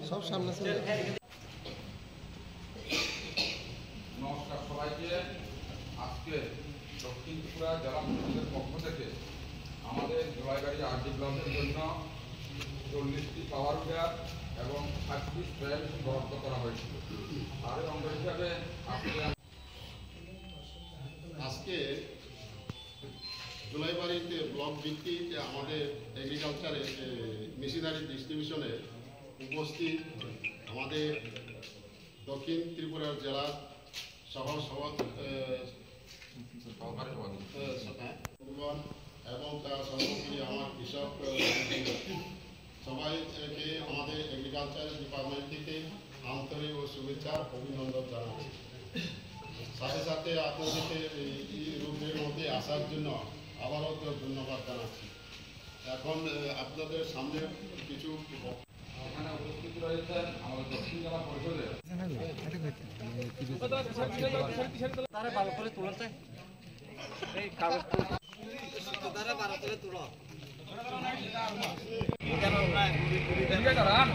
সব সামনে ছিল। নমস্কার সবাইকে। আজকে দক্ষিণ ত্রিপুরা জেলা পরিষদের পক্ষ থেকে আমাদের জোলাইবাড়ি আরডি ব্লকের জন্য 40টি পাওয়ার উইয়ার এবং 60টি স্প্রে মেশিন বরাদ্দ করা হয়েছিল। তার অঙ্গ হিসাবে আজকে জোলাইবাড়িতে ব্লক ভিত্তিক আমাদের এগ্রিকালচারে মেশিনারি ডিস্ট্রিবিউশনে উপস্থিত আমাদের দক্ষিণ ত্রিপুরা জেলার এবং তার সঙ্গে আমার কৃষক সবাইকে আমাদের এগ্রিকালচার ডিপার্টমেন্ট থেকে আন্তরিক ও শুভেচ্ছা অভিনন্দন জানাচ্ছি। সাথে সাথে আপনাদেরকে এই রূপের মধ্যে আসার জন্য আবারও ধন্যবাদ জানাচ্ছি। এখন আপনাদের সামনে কিছু এখানে উপস্থিত রয়েছেন আমাদের দক্ষিণ জেলা পরিষদের তারা ভালো করে তুলতে এই কাগজ তারা ভালো করে তুলো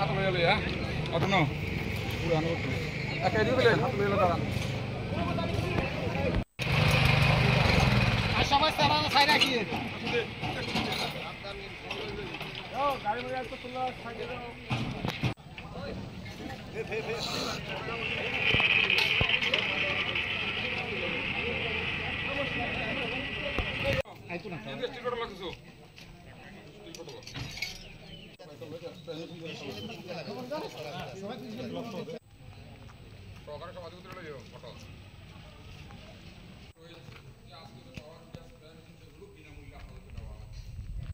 হাত লয়ে হ্যাঁ অতন পুরানো একাই দিয়ে দিলেন হাত লয়ে দাঁড়ান। আর সবাই তারা সাইড রাখিয়ে গাড়ি মেরে তো তুলো সাইডে দাও।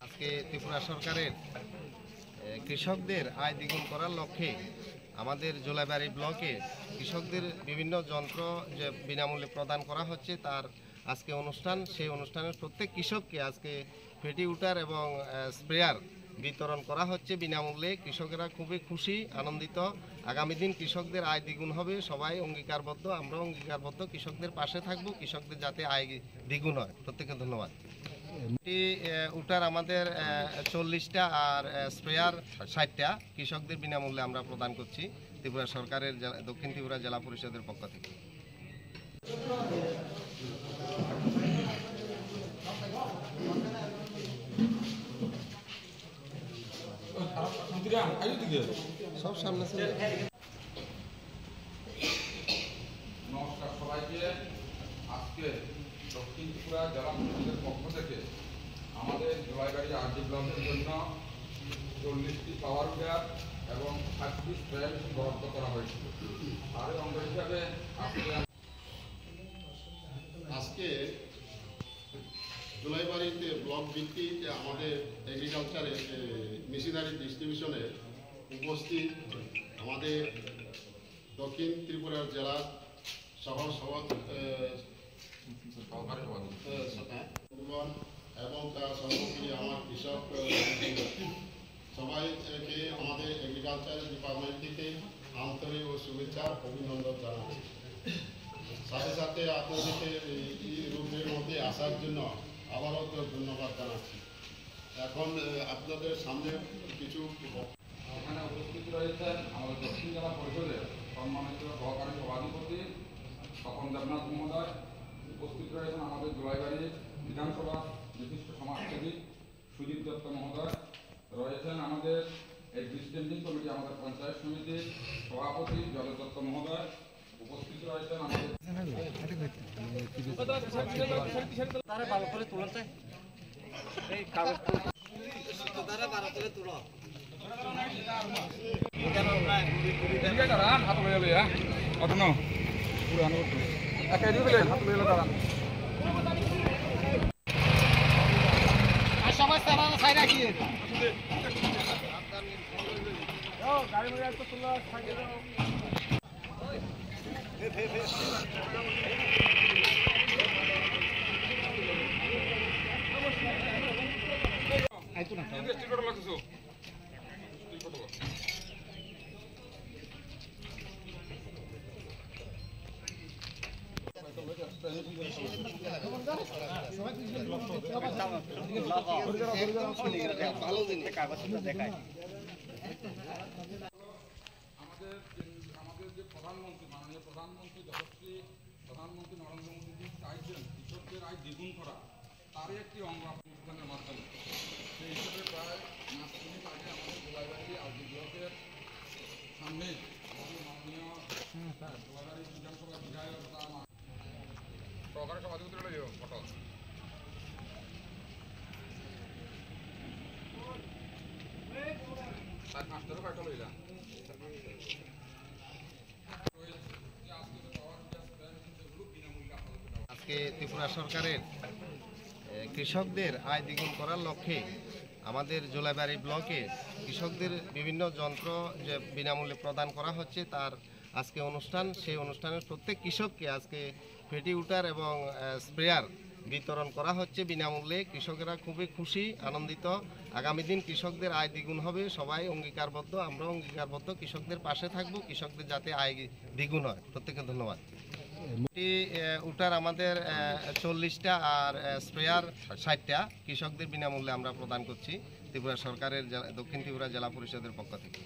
আজকে ত্রিপুরা সরকারের কৃষকদের আয় দ্বিগুণ করার লক্ষ্যে আমাদের জোলাইবাড়ি ব্লকে কৃষকদের বিভিন্ন যন্ত্র যে বিনামূল্যে প্রদান করা হচ্ছে তার আজকে অনুষ্ঠান। সেই অনুষ্ঠানের প্রত্যেক কৃষককে আজকে ফেটি উটার এবং স্প্রেয়ার বিতরণ করা হচ্ছে বিনামূল্যে। কৃষকেরা খুবই খুশি, আনন্দিত। আগামী দিন কৃষকদের আয় দ্বিগুণ হবে, সবাই অঙ্গীকারবদ্ধ, আমরাও অঙ্গীকারবদ্ধ কৃষকদের পাশে থাকবো, কৃষকদের যাতে আয় দ্বিগুণ হয়। প্রত্যেককে ধন্যবাদ। উটার আমাদের 40টা আর স্প্রেয়ার 60টা কৃষকদের বিনামূল্যে আমরা প্রদান করছি ত্রিপুরা সরকারের দক্ষিণ ত্রিপুরা জেলা পরিষদের পক্ষ থেকে। সব সামনে ছিল। নমস্কার সবাইকে। আজকে দক্ষিণ ত্রিপুরা জেলা পরিষদের পক্ষ থেকে আমাদের জোলাইবাড়ি আরডি ব্লকের জন্য 40টি পাওয়ার উইয়ার এবং 60টি স্প্রে মেশিন বরাদ্দ করা হয়েছিল। তার অঙ্গ হিসাবে আজকে জোলাইবাড়িতে ব্লক ভিত্তিক আমাদের এগ্রিকালচারে মেশিনারি ডিস্ট্রিবিউশনে উপস্থিত আমাদের দক্ষিণ ত্রিপুরা জেলার এবং তার সঙ্গে আমার কৃষক সবাইকে আমাদের এগ্রিকালচার ডিপার্টমেন্ট থেকে আন্তরিক ও শুভেচ্ছা অভিনন্দন জানাচ্ছি। সাথে সাথে আপনাদেরকে এই রূপের মধ্যে আসার জন্য আবারও ধন্যবাদ জানাচ্ছি। এখন আপনাদের সামনে কিছু এখানে উপস্থিত রয়েছেন আমাদের দক্ষিণ জেলা পরিষদের সম্মানিত সহকারী সভাধিপতি স্বপন দেবনাথ মহোদয়। উপস্থিত রয়েছেন আমাদের জোলাইবাড়ি বিধানসভা বিশিষ্ট সমাজসেবী সুজিত দত্ত মহোদয়। রয়েছেন আমাদের এক্সিস্টেন্ডিং কমিটি আমাদের পঞ্চায়েত সমিতির সভাপতি জগৎ দত্ত মহোদয়। উপস্থিত রয়েছেন আমাদের তারা ভালো করে তুলতে এই কাগজ তারা ভালো করে তুলো হাত লয়ে হ্যাঁ অতন পুরানো একাই দিয়ে দিলেন হাত লয়ে দাঁড়ান। আর সবাই তারা সাইড রাখিয়ে গাড়ি মেরে তো তুলো সাইডে দাও। ভালো জিনিস কাগজটা দেখায়। আমাদের যে প্রধানমন্ত্রী মাননীয় প্রধানমন্ত্রী যশস্বী প্রধানমন্ত্রী নরেন্দ্র মোদীজি চাইছেন কৃষকদের আয় দ্বিগুণ করা, তারই একটি অঙ্গ অনুষ্ঠানের মাধ্যমে। সেই হিসেবে প্রায় মাস তিনেক আগে আমাদের গোলাইবাড়ি আরজি ব্লকের সামনে আমাদের মাননীয় গোলাইবাড়ি বিধানসভা বিধায়ক সহকারী সভাধিপতি ফটো আর মাস্টারও কাটা লইলাম। আজকে ত্রিপুরা সরকারের কৃষকদের আয় দ্বিগুণ করার লক্ষ্যে আমাদের জোলাইবাড়ি ব্লকে কৃষকদের বিভিন্ন যন্ত্র যে বিনামূল্যে প্রদান করা হচ্ছে তার আজকে অনুষ্ঠান। সেই অনুষ্ঠানের প্রত্যেক কৃষককে আজকে ফেটিউটার এবং স্প্রেয়ার বিতরণ করা হচ্ছে বিনামূল্যে। কৃষকেরা খুবই খুশি, আনন্দিত। আগামী দিন কৃষকদের আয় দ্বিগুণ হবে, সবাই অঙ্গীকারবদ্ধ, আমরাও অঙ্গীকারবদ্ধ কৃষকদের পাশে থাকব, কৃষকদের যাতে আয় দ্বিগুণ হয়। প্রত্যেককে ধন্যবাদ। উটার আমাদের 40টা আর স্প্রেয়ার 60টা কৃষকদের বিনামূল্যে আমরা প্রদান করছি ত্রিপুরা সরকারের দক্ষিণ ত্রিপুরা জেলা পরিষদের পক্ষ থেকে।